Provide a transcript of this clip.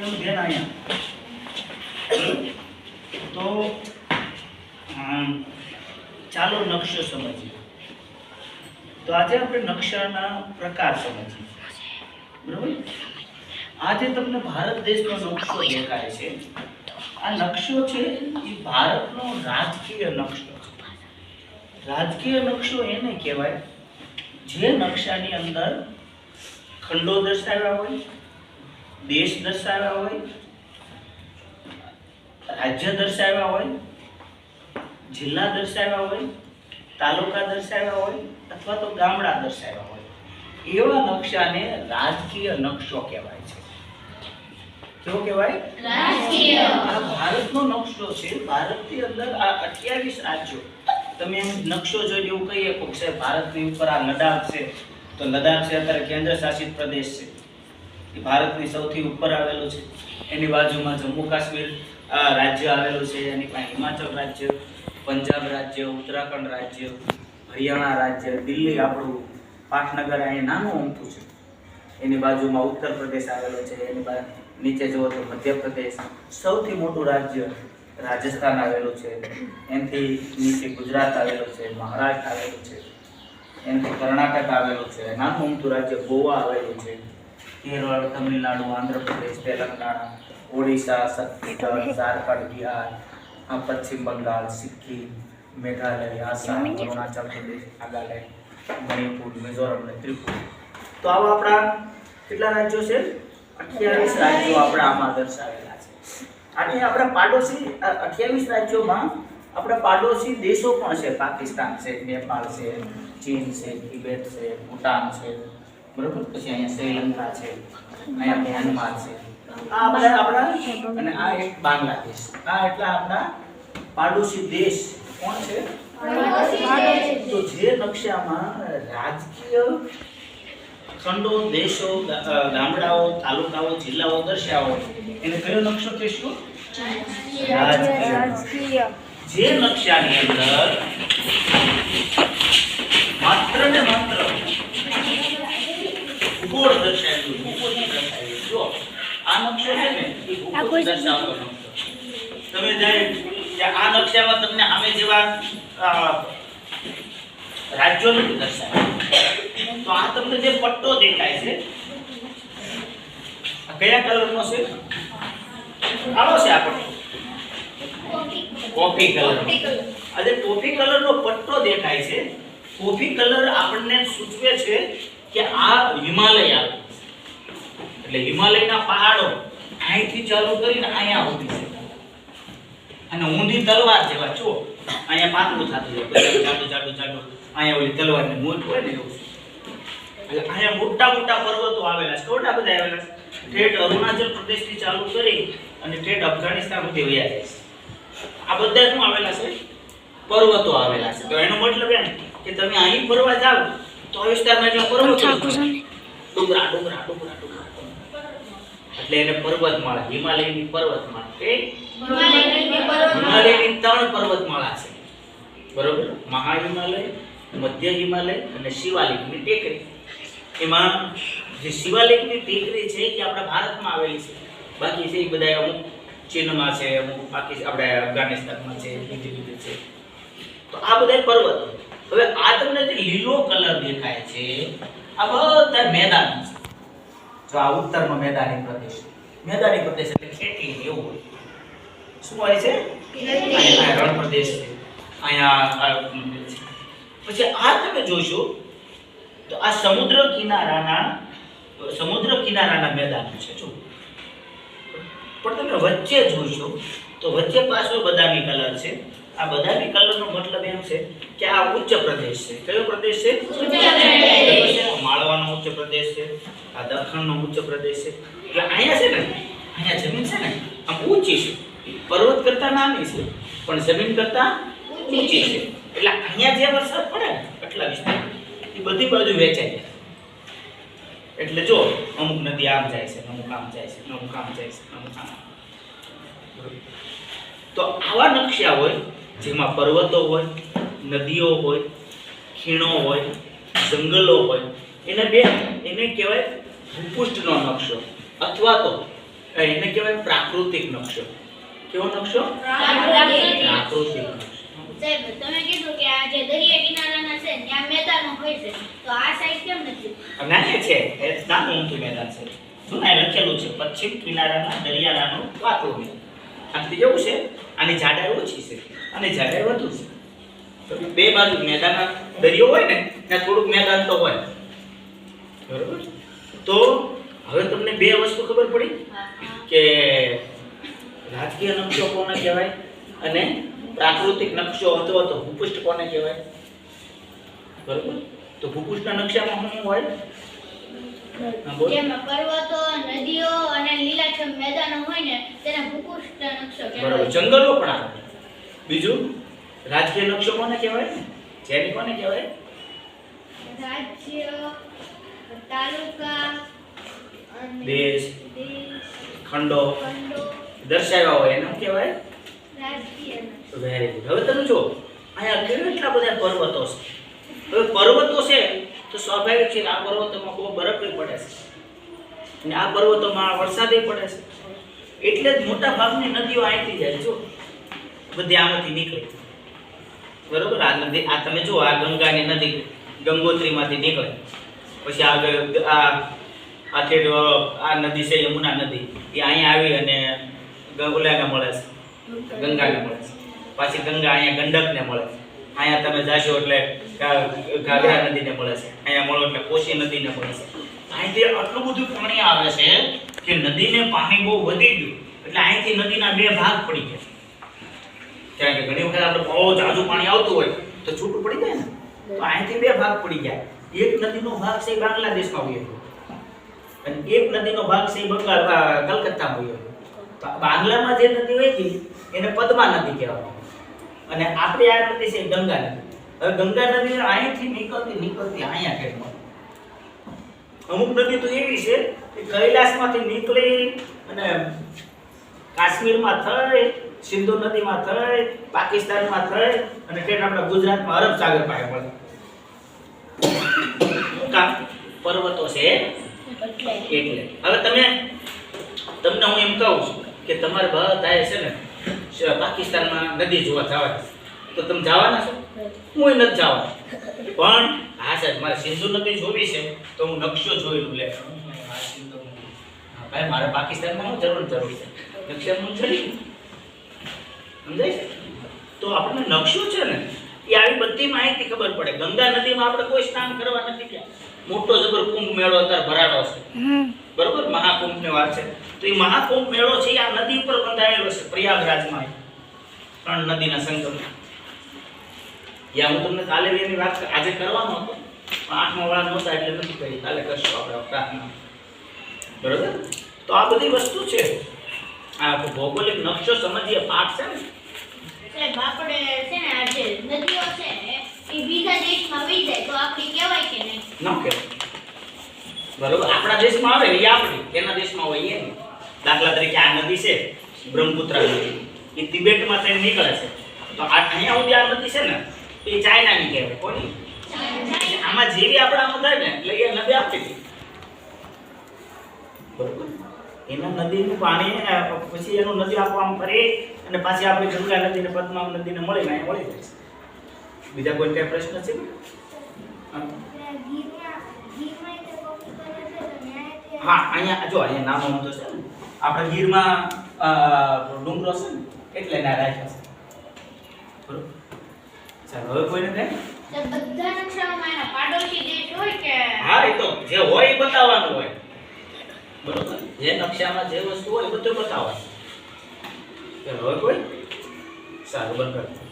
એનું ધ્યાન અહીંયા તો ચાલો નકશો સમજીએ. તો આજે આપણે નકશાના પ્રકાર સમજીએ. બરાબર? આજે તમને ભારત દેશનો નકશો દેખાય છે. આ નકશો છે એ ભારતનો રાજકીય નકશો છે. રાજકીય નકશો એને કહેવાય જે નકશાની અંદર ખંડો દર્શાવ્યા હોય, દેશ દર્શાવ્યા હોય, રાજ્ય દર્શાવ્યા હોય, જિલ્લા દર્શાવ્યા હોય, તાલુકા દર્શાવ્યા હોય અથવા તો ગામડા દર્શાવ્યા હોય, એવા નકશાને રાજકીય નકશો કહેવાય છે. કેવો કહેવાય? રાજકીય. આ ભારતનો નકશો છે. ભારતની અંદર આ 28 રાજ્યો. તમે એમ નકશો જોઈને એવું કહીએ કે સાહેબ ભારતની ઉપર આ લડાખ છે, તો લડાખ છે અત્યારે કેન્દ્ર શાસિત પ્રદેશ છે, એ ભારતની સૌથી ઉપર આવેલું છે. એની બાજુમાં જમ્મુ કાશ્મીર રાજ્ય આવેલું છે, એની પાસે હિમાચલ રાજ્ય, પંજાબ રાજ્ય, ઉત્તરાખંડ રાજ્ય, હરિયાણા રાજ્ય, દિલ્હી આપણું પાટનગર અહીં નાનું અમથું છે. એની બાજુમાં ઉત્તર પ્રદેશ આવેલો છે, એની નીચે જુઓ તો મધ્યપ્રદેશ, સૌથી મોટું રાજ્ય રાજસ્થાન આવેલું છે, એનાથી નીચે ગુજરાત આવેલું છે, મહારાષ્ટ્ર આવેલું છે, એનાથી કર્ણાટક આવેલું છે, નાનું અમથું રાજ્ય ગોવા આવેલું છે, કેરળ, તમિલનાડુ, આંધ્રપ્રદેશ, તેલંગાણા, ઓડિશા, છત્તીસગઢ, ઝારખંડ, બિહાર, પશ્ચિમ બંગાળ, સિક્કિમ, મેઘાલય, આસામ, અરુણાચલ પ્રદેશ, નાગાલેન્ડ, મણિપુર, મિઝોરમ અને ત્રિપુરા. તો આવા આપણા કેટલા રાજ્યો છે? 28 રાજ્યો આપણા આમાં દર્શાવેલા છે. અને આપણા પાડોશી 28 રાજ્યોમાં આપણા પાડોશી દેશો પણ છે. પાકિસ્તાન છે, નેપાળ છે, ચીન છે, તિબેટ છે, ભૂટાન છે, બરોબર. પછી અહીંયા શ્રીલંકા છે, અહીંયા મ્યાનમાર છે. આ બધા આપણા, અને આ એક બાંગ્લાદેશ. આ એટલા આપણા પાડોશી દેશ કોણ છે? તો જે નકશામાં રાજકીય ખંડો, દેશો, ગામડાઓ, તાલુકાઓ, જિલ્લાઓ દર્શાવો એને કયો નકશો કહેશું? રાજકીય. જે નકશાની અંદર માત્ર ને માત્ર ભૂગોળ દર્શાવેલું, ભૂગોળ દર્શાવેલું. જો આ નકશો છે ને એ ભૂગોળ દર્શાવતો નકશો. તમે જાય આ નકશામાં તમને આમે જેવા રાજ્યો નથી દર્શાવ્યા. તો આ તમને જે પટ્ટો દેખાય છે આ કયા કલરનો છે? આવો છે આ પટ્ટો કોફી કલર. આ જે કોફી કલરનો પટ્ટો દેખાય છે, કોફી કલર આપણને સૂચવે છે કે આ હિમાલય આવે. એટલે હિમાલયના પહાડો અહીંથી ચાલુ કરીને અહીંયા સુધી છે. અને ઊંધી તલવાર જેવા છો અહીંયા પાતળું થતું જાય, પછી જાડું જાડું જાડું અહીંયા ઓલી તલવારની મૂઠ હોય ને એવું. એટલે અહીંયા મોટા મોટા પર્વતો આવેલા છે. કેવડા બધા આવેલા છે? ઠેઠ અરુણાચલ પ્રદેશથી ચાલુ કરી અને ઠેઠ અફઘાનિસ્તાન સુધી વયા જાય છે. આ બધા શું આવેલા છે? પર્વતો આવેલા છે. તો એનો મતલબ એમ કે તમે અહીં ફરવા જાવ તો આ વિસ્તારમાં એટલા પર્વતો, ડુંગરા ડુંગરા ડુંગરા ડુંગરા, એટલે એને પર્વતમાળા, હિમાલયની પર્વતમાળા. કે હિમાલયની 3 પર્વતમાળા છે, બરોબર. મહા હિમાલય, મધ્ય હિમાલય અને શિવાલિકની ટેકરી. એમાં જે શિવાલિકની ટેકરી છે એ આપણા ભારતમાં આવેલી છે. બાકી છે એ બધા અમુક ચીનમાં છે, અમુક પાકિસ્તાન, આપણે અફઘાનિસ્તાનમાં છે, બીજી છે. તો આ બધા પર્વતો. હવે આ તમને જે લીલો કલર દેખાય છે આ બધા મેદાન છે. જો આ ઉત્તરનો મેદાની પ્રદેશ, મેદાની પ્રદેશ એટલે ખેતી એવું હોય. શું હોય છે? અહીંયા રણ પ્રદેશ છે, અહીંયા પછી આ તમે જોશો તો આ સમુદ્ર કિનારાના મેદાન છે. જો પણ તમે વચ્ચે જોશો તો વચ્ચે પાછો બદામી કલર છે. આ બદામી કલરનો મતલબ એમ છે કે આ ઉચ્ચ પ્રદેશ છે. કયો પ્રદેશ છે? માળવાનો ઉચ્ચ પ્રદેશ છે, આ દક્ષિણનો ઉચ્ચ પ્રદેશ છે. એટલે અહીંયા છે ને, અહીંયા જમીન છે ને આમ ઊંચી છે, પર્વત કરતા નાની છે પણ જમીન કરતા ઊંચી છે. એટલે અહીંયા જે વરસાદ પડે ને આટલા વિસ્તાર એ બધી બાજુ વેચાઈ જાય. એટલે જો અમુક નદી આમ જાય છે, અમુક આમ જાય છે, અમુક આમ જાય છે, અમુક આમ. તો આવા નકશા હોય જેમાં પર્વતો હોય, નદીઓ હોય, ખીણો હોય, જંગલો હોય, એને કહેવાય ભૂપૃષ્ઠનો નકશો અથવા તો એને કહેવાય પ્રાકૃતિક નકશો. કેવો નકશો? પ્રાકૃતિક. પ્રાકૃતિક નકશો. સાહેબ તમે કીધું કે આ જે દરિયા કિનારાના છે ત્યાં મેદાનો હોય છે તો આ સાઈડ કેમ નથી? નાની છે એ નાનું ઊંચું મેદાન છે. શું ના લખેલું છે પશ્ચિમ કિનારાના દરિયાનાનું પાતળું મેદાન. આથી જેવું છે આની જાડાઈ ઓછી છે અને જાડાઈ વધુ છે. તો બે બાજુ મેદાનના દરિયો હોય ને ત્યાં થોડુંક મેદાન તો હોય. બરોબર. તો હવે તમને બે વસ્તુ ખબર પડી કે રાજકીય નકશો કોને કહેવાય અને પ્રાકૃતિક નકશો અથવા તો ભૂપૃષ્ઠ કોને કહેવાય. બરોબર. તો ભૂપૃષ્ઠના નકશામાં શું હોય? હા, બોલો. જેમાં પર્વતો નદીઓ અને લીલાછમ મેદાનો હોય ને તેને ભૂપૃષ્ઠ નકશો બરોબર. કહેવાય. જંગલો પણ આવે. બીજું રાજકીય નકશો કોને કહેવાય? જેની કોને કહેવાય? રાજ્ય તાલુકા અને દેશ ખંડો ખંડો દર્શાવ્યા હોય એને શું કહેવાય? રાજકીય નકશો. Very good. હવે તમે જો અહીંયા કેટલા બધા પર્વતો છે. હવે પર્વતો છે તો સ્વાભાવિક છે કે આ પર્વતોમાં બહુ બરફ પડે છે અને આ પર્વતોમાં વરસાદ પડે છે. એટલે જ મોટા ભાગની નદીઓ અહીંથી જાય. જો બધી આમાંથી નીકળે. બરોબર. આ નદી આ તમે જો આ ગંગાની નદી ગંગોત્રીમાંથી નીકળે. પછી આગળ આ નદી છે યમુના નદી એ અહીંયા આવી અને ઓલાને મળે છે ગંગાને મળે છે. પાછી ગંગા અહીંયા ગંડકને મળે છે. અહીંયા તમે જાશો એટલે ઘાઘરા નદીને મળે છે. અહીંયા મળો એટલે કોશી નદીને મળે છે. અહીંથી આટલું બધું પાણી આવે છે કે નદીને પાણી બહુ વધી ગયું એટલે અહીંથી નદીના બે ભાગ પડી ગયા. કારણ કે ઘણી વખત આપણે બહુ જાજુ પાણી આવતું હોય તો છૂટું પડી જાય ને. તો અહીંથી બે ભાગ પડી ગયા. એક નદીનો ભાગ છે બાંગ્લાદેશમાં વહી ગયો અને એક નદીનો ભાગ છે કલકત્તામાં વહી ગયો. બાંગ્લામાં જે નદી વહી ગઈ એને પદ્મા નદી કહેવામાં અને આપણે આ નદી છે ગંગા નદી. હવે ગંગા નદી અહીંથી નીકળતી અહીંયા કેમ અમુક નદી તો એવી છે કે કૈલાસમાંથી નીકળી અને કાશ્મીરમાં થઈ સિંધુ નદીમાં થઈ પાકિસ્તાનમાં થઈ અને તે આપણા ગુજરાતમાં અરબ સાગર પાસે મળે. પર્વતો છે એટલે. હવે તમને હું એમ કહું છું કે તમારે બધા છે ને પાકિસ્તાનમાં નદી જોવા જવાના તો તમે જવાના છો? હું નથી જવાનો. પણ હા સાહેબ મારે સિંધુ નદી જોવી છે તો હું નકશો જોયેલું લે ભાઈ મારે પાકિસ્તાનમાં હું જરૂર છે નકશામાં હું ચડી સમજાય છે. તો આપણને નકશો છે ને એ આવી બધી માહિતી ખબર પડે. ગંગા નદીમાં આપણે કોઈ સ્નાન કરવા નથી ગયા. મોટો જબર કુંભ મેળો અત્યારે ભરાડો છે. બરોબર. મહાકુંભની વાત છે તો એ મહાકુંભ મેળો છે આ નદી ઉપર બંધાયેલો છે પ્રયાગરાજમાં. ત્રણ નદીના સંગમ. યા હું તમને કાલે એની વાત આજે કરવાનો હતો પણ 8મા વાળા નહોતા એટલે નથી કરી. કાલે કરશું આપણે પ્રાર્થના. બરોબર. તો આ બધી વસ્તુ છે. આ ભૌગોલિક નકશો સમજીએ પાઠ છે ને. સાહેબ આપણે છે ને આ જે નદીઓ છે એ બીજા દેશમાં વહી જાય તો આપણી કહેવાય કે નહીં? ન કહેવાય. બરોબર. આપણા દેશમાં આવે ને એ આપણી એના દેશમાં હોય એ નહીં. દાખલા તરીકે આ નદી છે બ્રહ્મપુત્રા નદી એ તિબેટમાં થઈને નીકળે છે તો અહીંયા સુધી આ નદી છે ને એ ચાઇનાની કહેવાય. કોની? આમાં જેવી આપણામાં થાય ને એટલે એ નદી આપણી. બરોબર. એના નદીનું પાણી પછી એનું નદી આપવામાં કરી અને પાછી આપણી ગંગા નદીને પદ્મા નદીને મળીને અહીંયા મળી જાય છે. બીજા કોઈ કઈ પ્રશ્ન છે? હા અહીંયા જો અહીંયા નામ તો છે ને આપણે ગીરમાં ડુંગરો છે ને એટલે ના રાખ્યા છે. બરોબર. ચાલો હવે કોઈને કઈ તો બધા નકશાઓમાં એના પાડોશી દેશ હોય કે? હા એ તો જે હોય એ બતાવવાનું હોય. બરોબર. જે નકશામાં જે વસ્તુ હોય એ બધું બતાવવાનું. ચાલો હવે કોઈ સારું બંધ કરો.